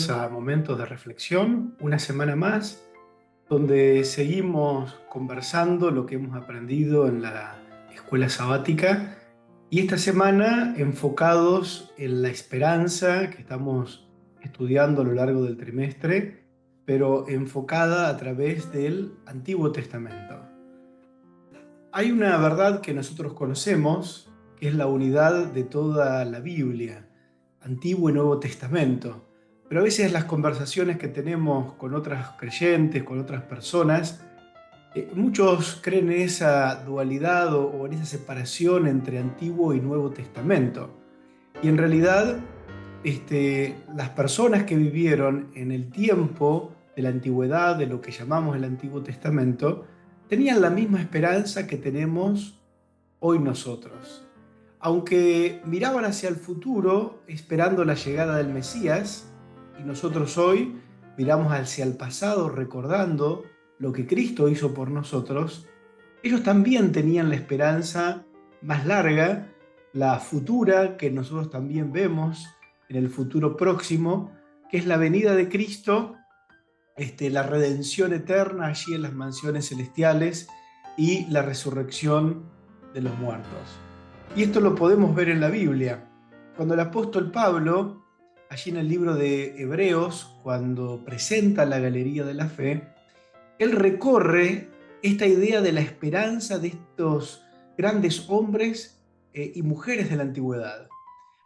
Bienvenidos a Momentos de Reflexión, una semana más, donde seguimos conversando lo que hemos aprendido en la escuela sabática y esta semana enfocados en la esperanza que estamos estudiando a lo largo del trimestre, pero enfocada a través del Antiguo Testamento. Hay una verdad que nosotros conocemos, que es la unidad de toda la Biblia, Antiguo y Nuevo Testamento. Pero a veces las conversaciones que tenemos con otras creyentes, con otras personas, muchos creen en esa dualidad o en esa separación entre Antiguo y Nuevo Testamento. Y en realidad, las personas que vivieron en el tiempo de la antigüedad, de lo que llamamos el Antiguo Testamento, tenían la misma esperanza que tenemos hoy nosotros. Aunque miraban hacia el futuro esperando la llegada del Mesías, y nosotros hoy miramos hacia el pasado recordando lo que Cristo hizo por nosotros, ellos también tenían la esperanza más larga, la futura, que nosotros también vemos en el futuro próximo, que es la venida de Cristo, la redención eterna allí en las mansiones celestiales y la resurrección de los muertos. Y esto lo podemos ver en la Biblia. Cuando el apóstol Pablo, allí en el libro de Hebreos, cuando presenta la galería de la fe, él recorre esta idea de la esperanza de estos grandes hombres y mujeres de la antigüedad.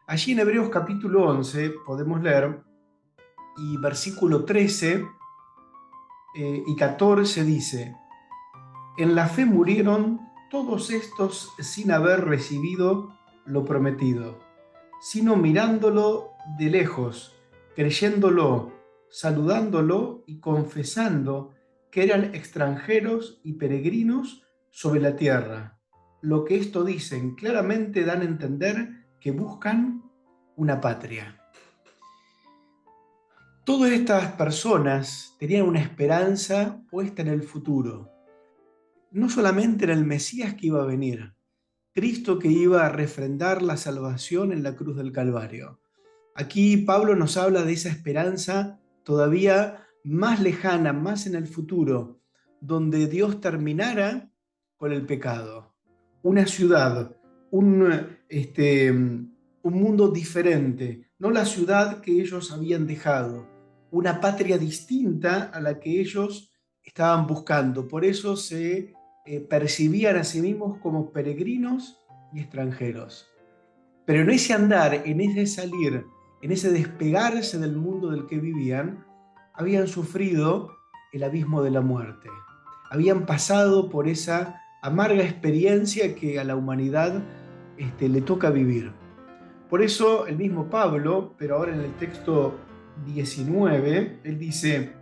Allí en Hebreos capítulo 11 podemos leer, y versículo 13 y 14 dice: en la fe murieron todos estos sin haber recibido lo prometido, sino mirándolo de lejos, creyéndolo, saludándolo y confesando que eran extranjeros y peregrinos sobre la tierra. Lo que esto dicen claramente dan a entender que buscan una patria. Todas estas personas tenían una esperanza puesta en el futuro, no solamente en el Mesías que iba a venir, Cristo que iba a refrendar la salvación en la cruz del Calvario. Aquí Pablo nos habla de esa esperanza todavía más lejana, más en el futuro, donde Dios terminara con el pecado. Una ciudad, un mundo diferente, no la ciudad que ellos habían dejado, una patria distinta a la que ellos estaban buscando. Por eso se percibían a sí mismos como peregrinos y extranjeros. Pero en ese andar, en ese salir, en ese despegarse del mundo del que vivían, habían sufrido el abismo de la muerte. Habían pasado por esa amarga experiencia que a la humanidad le toca vivir. Por eso el mismo Pablo, pero ahora en el texto 19, él dice: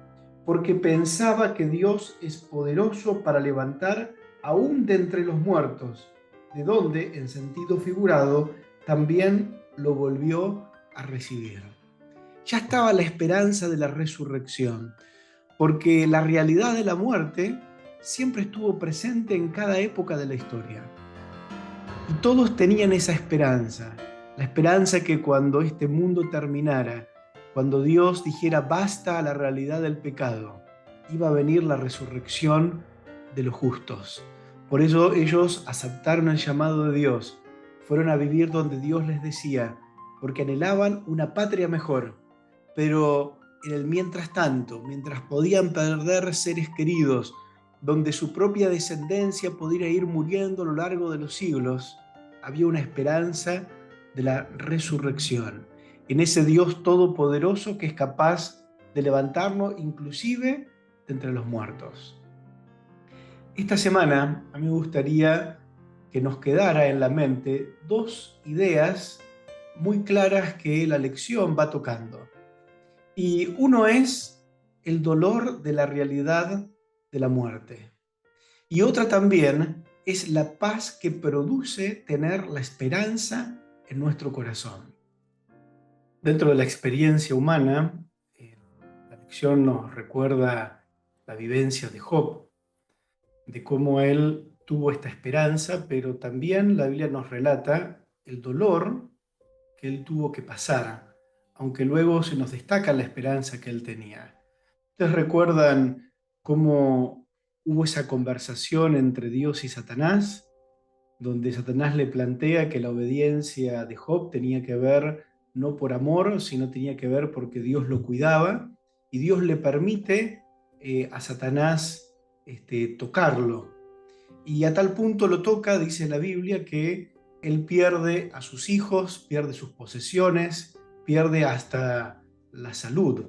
porque pensaba que Dios es poderoso para levantar aún de entre los muertos, de donde, en sentido figurado, también lo volvió a recibir. Ya estaba la esperanza de la resurrección, porque la realidad de la muerte siempre estuvo presente en cada época de la historia. Y todos tenían esa esperanza, la esperanza que cuando este mundo terminara, cuando Dios dijera basta a la realidad del pecado, iba a venir la resurrección de los justos. Por eso ellos aceptaron el llamado de Dios, fueron a vivir donde Dios les decía, porque anhelaban una patria mejor. Pero en el mientras tanto, mientras podían perder seres queridos, donde su propia descendencia podría ir muriendo a lo largo de los siglos, había una esperanza de la resurrección, en ese Dios todopoderoso que es capaz de levantarnos inclusive de entre los muertos. Esta semana a mí me gustaría que nos quedara en la mente dos ideas muy claras que la lección va tocando. Y uno es el dolor de la realidad de la muerte. Y otra también es la paz que produce tener la esperanza en nuestro corazón. Dentro de la experiencia humana, la lección nos recuerda la vivencia de Job, de cómo él tuvo esta esperanza, pero también la Biblia nos relata el dolor que él tuvo que pasar aunque luego se nos destaca la esperanza que él tenía. ¿Ustedes recuerdan cómo hubo esa conversación entre Dios y Satanás, donde Satanás le plantea que la obediencia de Job tenía que ver no por amor, sino tenía que ver porque Dios lo cuidaba, y Dios le permite a Satanás tocarlo? Y a tal punto lo toca, dice la Biblia, que él pierde a sus hijos, pierde sus posesiones, pierde hasta la salud.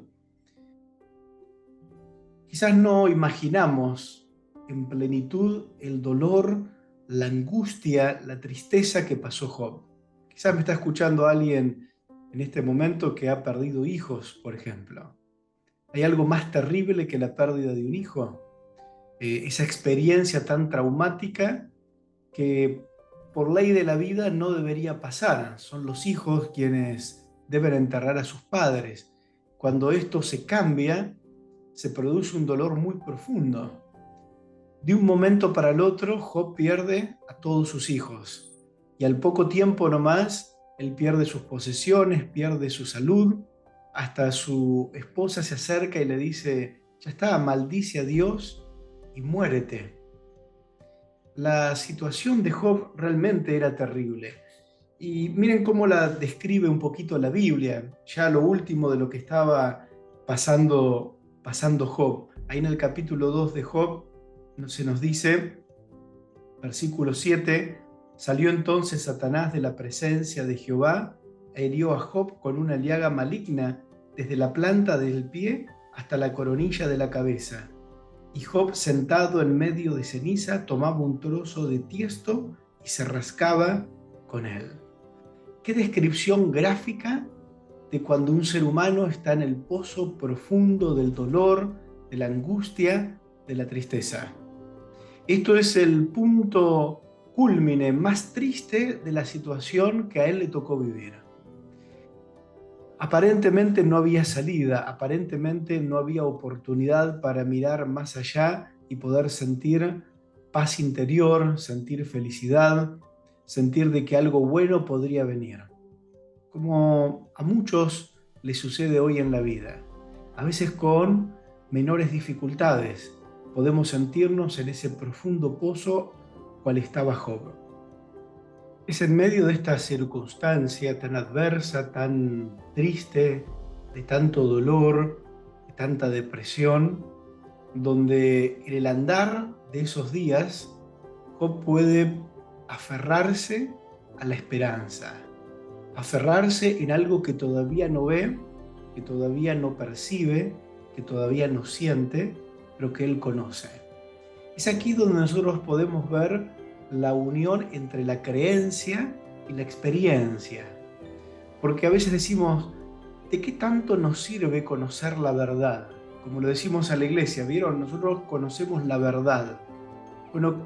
Quizás no imaginamos en plenitud el dolor, la angustia, la tristeza que pasó Job. Quizás me está escuchando alguien en este momento que ha perdido hijos, por ejemplo. ¿Hay algo más terrible que la pérdida de un hijo? Esa experiencia tan traumática que por ley de la vida no debería pasar. Son los hijos quienes deben enterrar a sus padres. Cuando esto se cambia, se produce un dolor muy profundo. De un momento para el otro, Job pierde a todos sus hijos. Y al poco tiempo nomás, él pierde sus posesiones, pierde su salud. Hasta su esposa se acerca y le dice: ya está, maldice a Dios y muérete. La situación de Job realmente era terrible. Y miren cómo la describe un poquito la Biblia, ya lo último de lo que estaba pasando Job. Ahí en el capítulo 2 de Job se nos dice, versículo 7, salió entonces Satanás de la presencia de Jehová e hirió a Job con una llaga maligna desde la planta del pie hasta la coronilla de la cabeza. Y Job, sentado en medio de ceniza, tomaba un trozo de tiesto y se rascaba con él. Qué descripción gráfica de cuando un ser humano está en el pozo profundo del dolor, de la angustia, de la tristeza. Esto es el punto cúlmine más triste de la situación que a él le tocó vivir. Aparentemente no había salida, aparentemente no había oportunidad para mirar más allá y poder sentir paz interior, sentir felicidad, sentir de que algo bueno podría venir. Como a muchos les sucede hoy en la vida, a veces con menores dificultades, podemos sentirnos en ese profundo pozo cual estaba Job. Es en medio de esta circunstancia tan adversa, tan triste, de tanto dolor, de tanta depresión, donde en el andar de esos días, Job puede aferrarse a la esperanza, aferrarse en algo que todavía no ve, que todavía no percibe, que todavía no siente, pero que él conoce. Es aquí donde nosotros podemos ver la unión entre la creencia y la experiencia. Porque a veces decimos, ¿de qué tanto nos sirve conocer la verdad? Como lo decimos a la iglesia, ¿vieron? Nosotros conocemos la verdad. Bueno,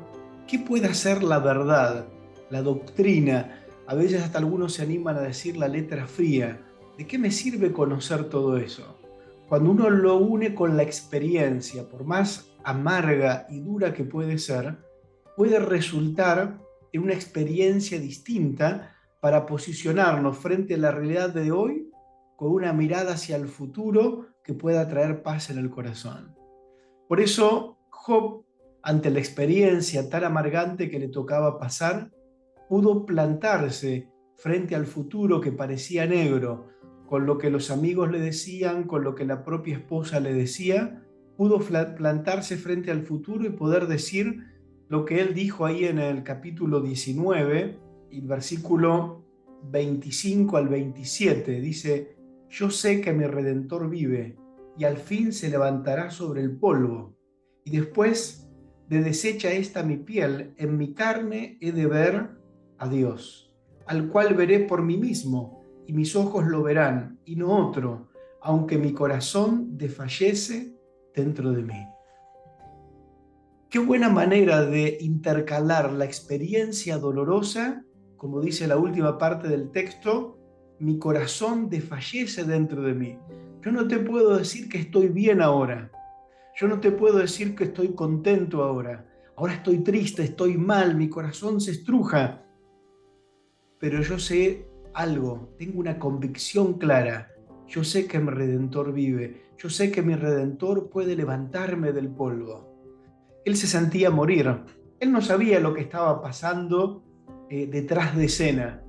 ¿qué puede hacer la verdad? La doctrina. A veces hasta algunos se animan a decir la letra fría. ¿De qué me sirve conocer todo eso? Cuando uno lo une con la experiencia, por más amarga y dura que puede ser, puede resultar en una experiencia distinta para posicionarnos frente a la realidad de hoy con una mirada hacia el futuro que pueda traer paz en el corazón. Por eso, Job, ante la experiencia tan amargante que le tocaba pasar, pudo plantarse frente al futuro que parecía negro, con lo que los amigos le decían, con lo que la propia esposa le decía, pudo plantarse frente al futuro y poder decir lo que él dijo ahí en el capítulo 19, y versículo 25 al 27, dice: yo sé que mi Redentor vive, y al fin se levantará sobre el polvo, y después de deshecha esta mi piel, en mi carne he de ver a Dios, al cual veré por mí mismo, y mis ojos lo verán, y no otro, aunque mi corazón desfallece dentro de mí. Qué buena manera de intercalar la experiencia dolorosa, como dice la última parte del texto, mi corazón desfallece dentro de mí. Yo no te puedo decir que estoy bien ahora. Yo no te puedo decir que estoy contento ahora. Ahora estoy triste, estoy mal, mi corazón se estruja. Pero yo sé algo, tengo una convicción clara, yo sé que mi Redentor vive, yo sé que mi Redentor puede levantarme del polvo. Él se sentía morir, él no sabía lo que estaba pasando detrás de escena,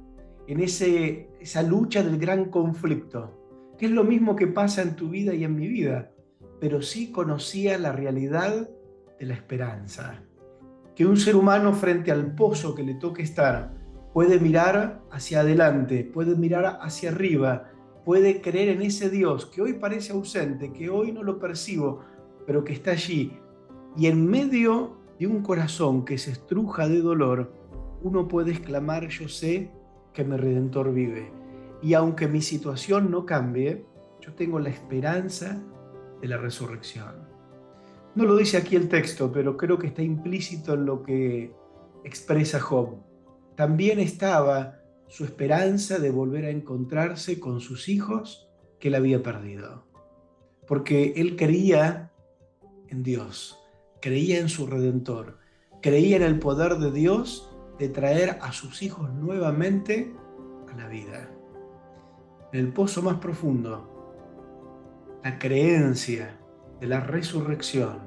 en esa lucha del gran conflicto, que es lo mismo que pasa en tu vida y en mi vida, pero sí conocía la realidad de la esperanza. Que un ser humano frente al pozo que le toque estar puede mirar hacia adelante, puede mirar hacia arriba, puede creer en ese Dios que hoy parece ausente, que hoy no lo percibo, pero que está allí. Y en medio de un corazón que se estruja de dolor, uno puede exclamar: yo sé que mi Redentor vive. Y aunque mi situación no cambie, yo tengo la esperanza de la resurrección. No lo dice aquí el texto, pero creo que está implícito en lo que expresa Job. También estaba su esperanza de volver a encontrarse con sus hijos que él había perdido. Porque él creía en Dios, creía en su Redentor, creía en el poder de Dios de traer a sus hijos nuevamente a la vida. En el pozo más profundo, la creencia de la resurrección,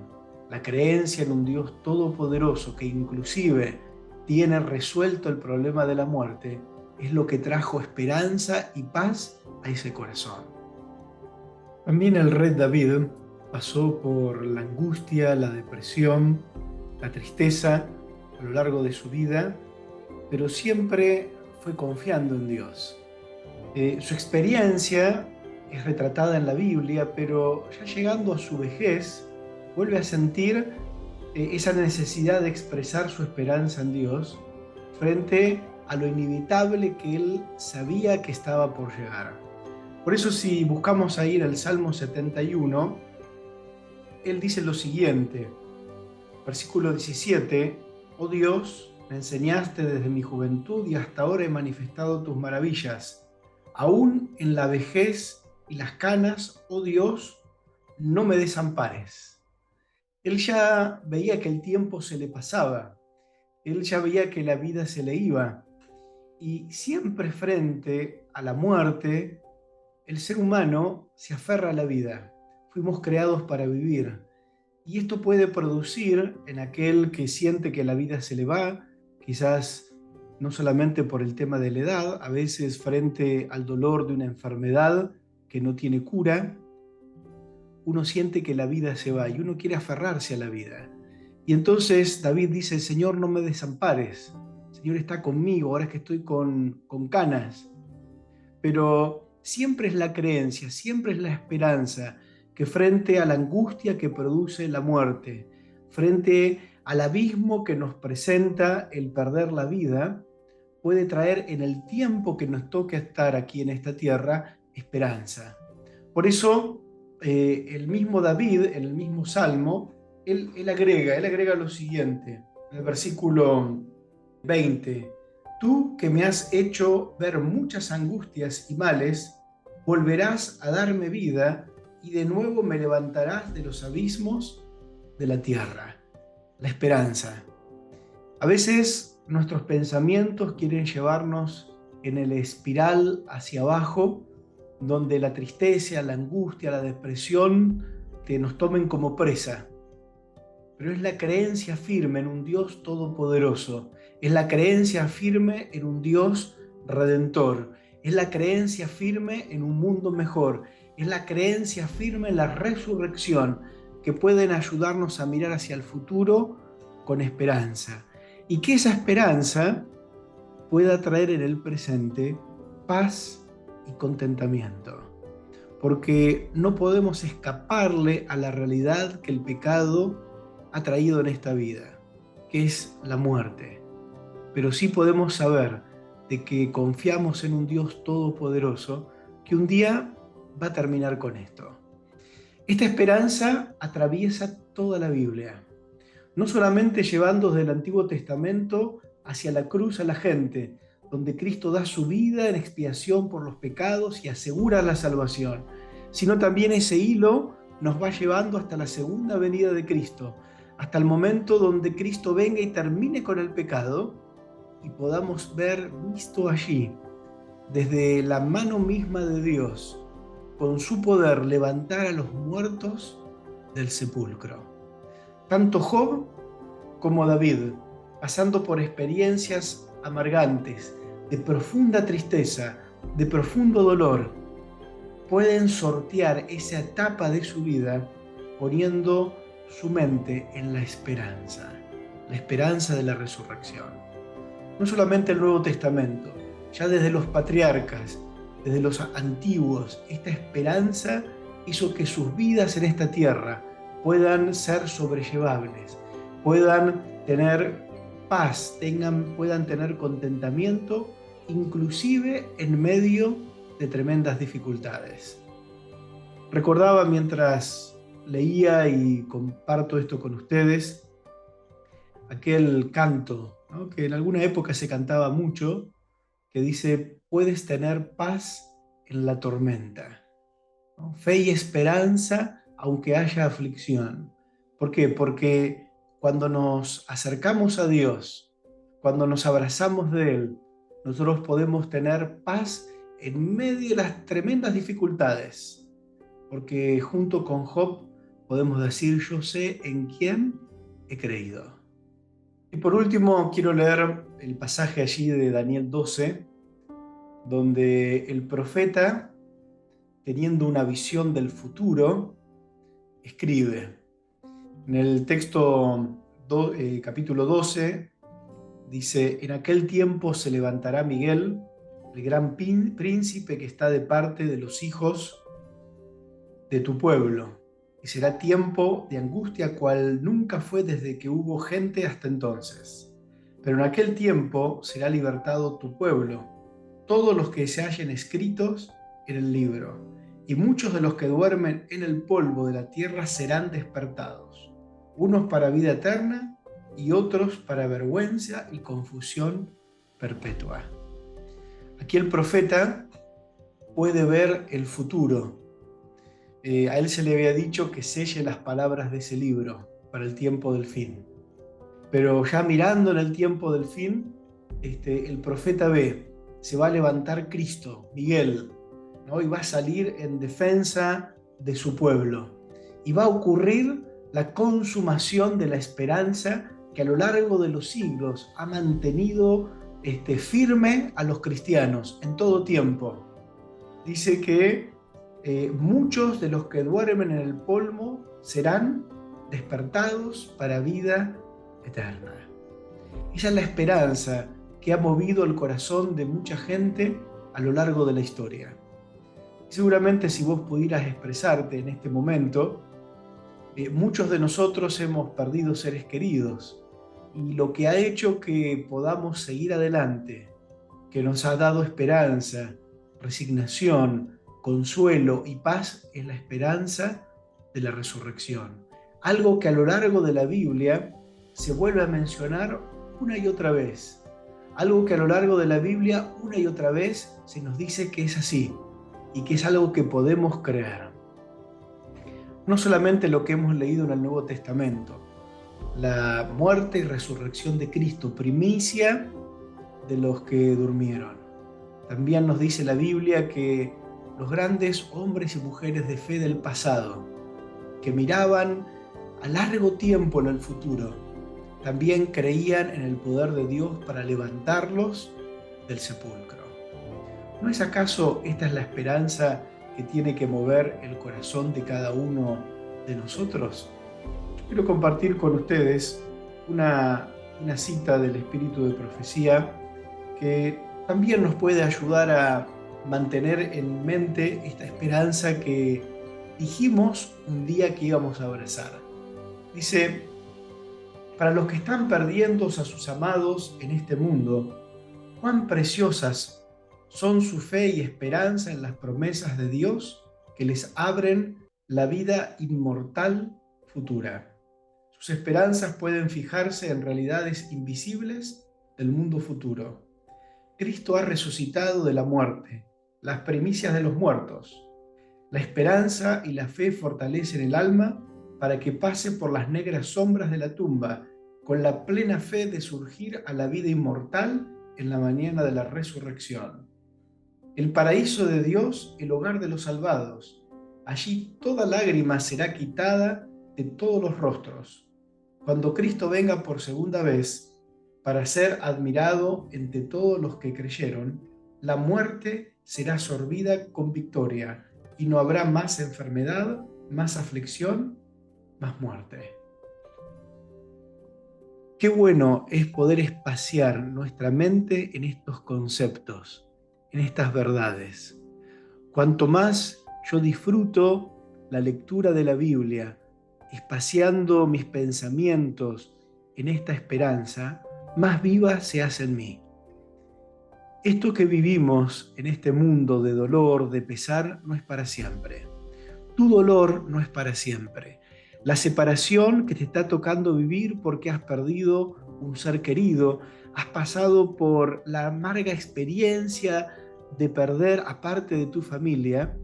la creencia en un Dios todopoderoso que inclusive tiene resuelto el problema de la muerte, es lo que trajo esperanza y paz a ese corazón. También el rey David pasó por la angustia, la depresión, la tristeza a lo largo de su vida, pero siempre fue confiando en Dios. Su experiencia es retratada en la Biblia, pero ya llegando a su vejez, vuelve a sentir esa necesidad de expresar su esperanza en Dios frente a lo inevitable que él sabía que estaba por llegar. Por eso, si buscamos a ir al Salmo 71, él dice lo siguiente, versículo 17: oh Dios, me enseñaste desde mi juventud y hasta ahora he manifestado tus maravillas. Aún en la vejez y las canas, oh Dios, no me desampares. Él ya veía que el tiempo se le pasaba, él ya veía que la vida se le iba, y siempre frente a la muerte, el ser humano se aferra a la vida. Fuimos creados para vivir, y esto puede producir en aquel que siente que la vida se le va, quizás no solamente por el tema de la edad, a veces frente al dolor de una enfermedad que no tiene cura, uno siente que la vida se va y uno quiere aferrarse a la vida. Y entonces David dice: Señor, no me desampares, Señor está conmigo, ahora que estoy con canas. Pero siempre es la creencia, siempre es la esperanza que frente a la angustia que produce la muerte, frente al abismo que nos presenta el perder la vida, puede traer en el tiempo que nos toque estar aquí en esta tierra esperanza. Por eso el mismo David, en el mismo Salmo, él agrega lo siguiente, en el versículo 20: tú que me has hecho ver muchas angustias y males, volverás a darme vida y de nuevo me levantarás de los abismos de la tierra. La esperanza. A veces nuestros pensamientos quieren llevarnos en el espiral hacia abajo, donde la tristeza, la angustia, la depresión nos tomen como presa. Pero es la creencia firme en un Dios todopoderoso, es la creencia firme en un Dios redentor, es la creencia firme en un mundo mejor, es la creencia firme en la resurrección, que pueden ayudarnos a mirar hacia el futuro con esperanza. Y que esa esperanza pueda traer en el presente paz y contentamiento. Porque no podemos escaparle a la realidad que el pecado ha traído en esta vida, que es la muerte. Pero sí podemos saber de que confiamos en un Dios todopoderoso que un día va a terminar con esto. Esta esperanza atraviesa toda la Biblia, no solamente llevando desde el Antiguo Testamento hacia la cruz a la gente, donde Cristo da su vida en expiación por los pecados y asegura la salvación, sino también ese hilo nos va llevando hasta la segunda venida de Cristo, hasta el momento donde Cristo venga y termine con el pecado y podamos ver visto allí, desde la mano misma de Dios, con su poder levantar a los muertos del sepulcro. Tanto Job como David, pasando por experiencias amargantes, de profunda tristeza, de profundo dolor, pueden sortear esa etapa de su vida poniendo su mente en la esperanza de la resurrección. No solamente el Nuevo Testamento, ya desde los patriarcas, desde los antiguos, esta esperanza hizo que sus vidas en esta tierra puedan ser sobrellevables, puedan tener paz, puedan tener contentamiento, inclusive en medio de tremendas dificultades. Recordaba mientras leía y comparto esto con ustedes, aquel canto, ¿no?, que en alguna época se cantaba mucho, que dice: puedes tener paz en la tormenta, ¿no? Fe y esperanza aunque haya aflicción. ¿Por qué? Porque cuando nos acercamos a Dios, cuando nos abrazamos de Él, nosotros podemos tener paz en medio de las tremendas dificultades. Porque junto con Job podemos decir: yo sé en quién he creído. Y por último quiero leer el pasaje allí de Daniel 12, donde el profeta, teniendo una visión del futuro, escribe. En el texto capítulo 12 dice: en aquel tiempo se levantará Miguel, el gran príncipe que está de parte de los hijos de tu pueblo, y será tiempo de angustia cual nunca fue desde que hubo gente hasta entonces. Pero en aquel tiempo será libertado tu pueblo, todos los que se hallen escritos en el libro, y muchos de los que duermen en el polvo de la tierra serán despertados, unos para vida eterna y otros para vergüenza y confusión perpetua. Aquí el profeta puede ver el futuro. A él se le había dicho que selle las palabras de ese libro para el tiempo del fin. Pero ya mirando en el tiempo del fin, el profeta ve: se va a levantar Cristo, Miguel, ¿no?, y va a salir en defensa de su pueblo. Y va a ocurrir la consumación de la esperanza que a lo largo de los siglos ha mantenido firme a los cristianos en todo tiempo. Dice que muchos de los que duermen en el polvo serán despertados para vida eterna. Esa es la esperanza que ha movido el corazón de mucha gente a lo largo de la historia. Y seguramente si vos pudieras expresarte en este momento, muchos de nosotros hemos perdido seres queridos, y lo que ha hecho que podamos seguir adelante, que nos ha dado esperanza, resignación, consuelo y paz, es la esperanza de la resurrección. Algo que a lo largo de la Biblia se vuelve a mencionar una y otra vez. Algo que a lo largo de la Biblia una y otra vez se nos dice que es así y que es algo que podemos creer. No solamente lo que hemos leído en el Nuevo Testamento, la muerte y resurrección de Cristo, primicia de los que durmieron. También nos dice la Biblia que los grandes hombres y mujeres de fe del pasado, que miraban a largo tiempo en el futuro, también creían en el poder de Dios para levantarlos del sepulcro. ¿No es acaso esta es la esperanza que tiene que mover el corazón de cada uno de nosotros? Yo quiero compartir con ustedes una cita del Espíritu de Profecía que también nos puede ayudar a mantener en mente esta esperanza que dijimos un día que íbamos a abrazar. Dice: para los que están perdiendo a sus amados en este mundo, cuán preciosas son su fe y esperanza en las promesas de Dios que les abren la vida inmortal futura. Sus esperanzas pueden fijarse en realidades invisibles del mundo futuro. Cristo ha resucitado de la muerte, las primicias de los muertos. La esperanza y la fe fortalecen el alma para que pase por las negras sombras de la tumba, con la plena fe de surgir a la vida inmortal en la mañana de la resurrección. El paraíso de Dios, el hogar de los salvados, Allí toda lágrima será quitada de todos los rostros, cuando Cristo venga por segunda vez para ser admirado entre todos los que creyeron. La muerte será sorbida con victoria y no habrá más enfermedad, más aflicción, más muerte. Qué bueno es poder espaciar nuestra mente en estos conceptos, en estas verdades. Cuanto más yo disfruto la lectura de la Biblia, espaciando mis pensamientos en esta esperanza, más viva se hace en mí. Esto que vivimos en este mundo de dolor, de pesar, no es para siempre. Tu dolor no es para siempre. La separación que te está tocando vivir porque has perdido un ser querido, has pasado por la amarga experiencia de perder a parte de tu familia,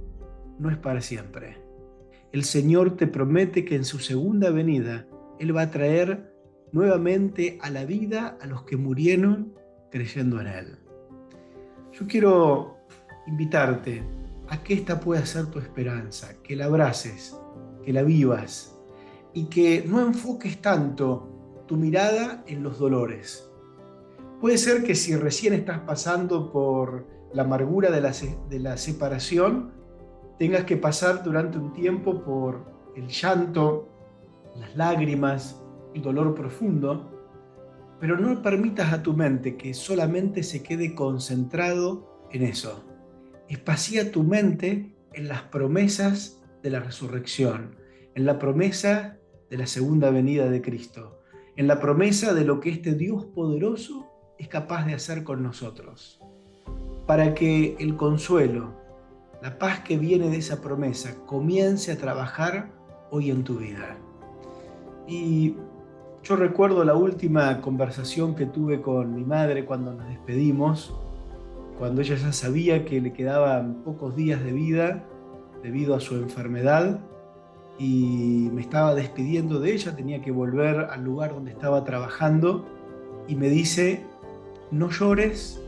no es para siempre. El Señor te promete que en su segunda venida Él va a traer nuevamente a la vida a los que murieron creyendo en Él. Yo quiero invitarte a que esta pueda ser tu esperanza, que la abraces, que la vivas y que no enfoques tanto tu mirada en los dolores. Puede ser que si recién estás pasando por la amargura de la separación, tengas que pasar durante un tiempo por el llanto, las lágrimas, el dolor profundo, pero no permitas a tu mente que solamente se quede concentrado en eso. Espacía tu mente en las promesas de la resurrección, en la promesa de la segunda venida de Cristo, en la promesa de lo que este Dios poderoso es capaz de hacer con nosotros, para que el consuelo, la paz que viene de esa promesa comience a trabajar hoy en tu vida. Y yo recuerdo la última conversación que tuve con mi madre cuando nos despedimos, cuando ella ya sabía que le quedaban pocos días de vida debido a su enfermedad y me estaba despidiendo de ella, tenía que volver al lugar donde estaba trabajando y me dice: no llores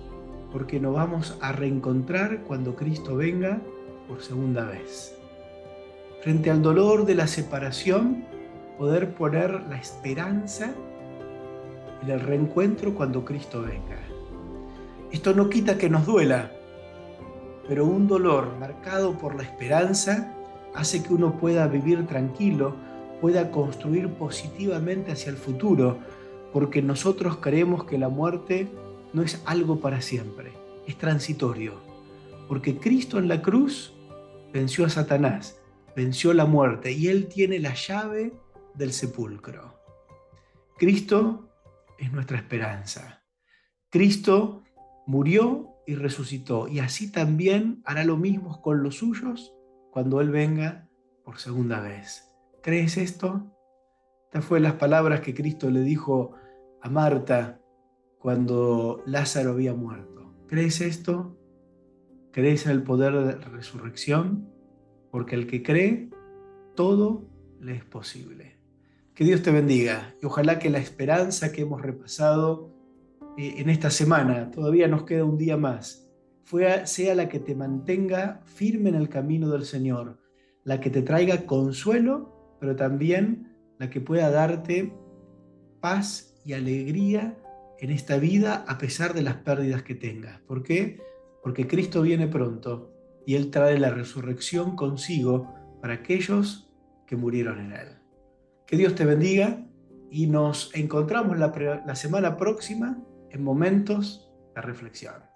porque nos vamos a reencontrar cuando Cristo venga por segunda vez. Frente al dolor de la separación, poder poner la esperanza en el reencuentro cuando Cristo venga. Esto no quita que nos duela, pero un dolor marcado por la esperanza hace que uno pueda vivir tranquilo, pueda construir positivamente hacia el futuro, porque nosotros creemos que la muerte no es algo para siempre, es transitorio, porque Cristo en la cruz venció a Satanás, venció la muerte y Él tiene la llave del sepulcro. Cristo es nuestra esperanza. Cristo murió y resucitó, y así también hará lo mismo con los suyos cuando Él venga por segunda vez. ¿Crees esto? Estas fueron las palabras que Cristo le dijo a Marta cuando Lázaro había muerto. ¿Crees esto? ¿Crees en el poder de la resurrección? Porque el que cree, todo le es posible. Que Dios te bendiga y ojalá que la esperanza que hemos repasado en esta semana, todavía nos queda un día más, sea la que te mantenga firme en el camino del Señor, la que te traiga consuelo, pero también la que pueda darte paz y alegría en esta vida a pesar de las pérdidas que tengas. ¿Por qué? Porque Cristo viene pronto y Él trae la resurrección consigo para aquellos que murieron en Él. Que Dios te bendiga y nos encontramos la semana próxima en Momentos de Reflexión.